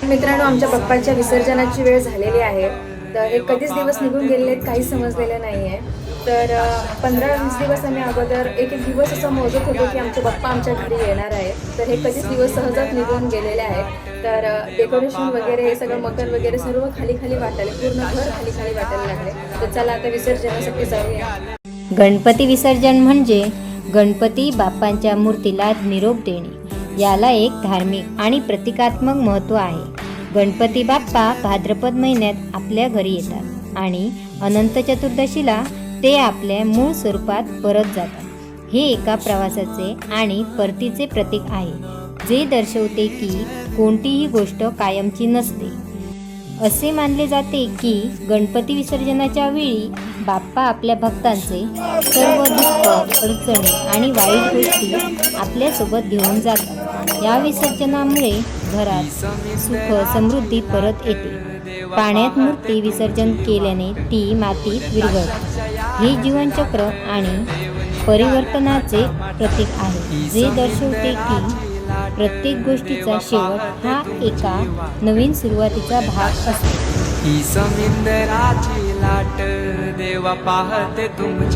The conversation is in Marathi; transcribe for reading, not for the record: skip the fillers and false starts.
मित्रांनो, आमच्या बाप्पाच्या विसर्जनाची वेळ झालेली आहे. तर हे कधीच दिवस निघून गेलेले आहेत, काही समजलेलं नाही आहे. तर 15-20 दिवस आम्ही अगोदर एक एक दिवस असं मोजत होतो की आमचे बाप्पा आमच्या घरी येणार आहेत. तर हे कधीच दिवस सहजच निघून गेलेले आहेत. तर डेकोरेशन वगैरे हे सगळं मकर वगैरे सर्व खाली खाली वाटायला, पूर्ण घर खाली खाली वाटायला लागले. तर चला आता विसर्जनासाठी जाऊया. गणपती विसर्जन म्हणजे गणपती बाप्पांच्या मूर्तीला निरोप देणे. याला एक धार्मिक आणि प्रतिकात्मक महत्त्व आहे. गणपती बाप्पा भाद्रपद महिन्यात आपल्या घरी येतात आणि अनंत चतुर्दशीला ते आपल्या मूळ स्वरूपात परत जातात. हे एका प्रवासाचे आणि परतीचे प्रतीक आहे, जे दर्शवते की कोणतीही गोष्ट कायमची नसते. असे मानले जाते की गणपती विसर्जनाच्या वेळी बाप्पा आपल्या भक्तांचे सर्व दुःख, अडचणी आणि वाईट गोष्टी आपल्यासोबत घेऊन जातात. या विसर्जनामुळे घरात सुख समृद्धी परत येते. पाण्यात मूर्ती विसर्जन केल्याने ती मातीत विरघळते. हे जीवनचक्र आणि परिवर्तनाचे प्रतीक आहे, जे दर्शवते की प्रत्येक गोष्टीचा शेवट हा एका नवीन सुरुवातीचा भाग असतो. ही समुद्राची लाट देवा पाहते तुमची.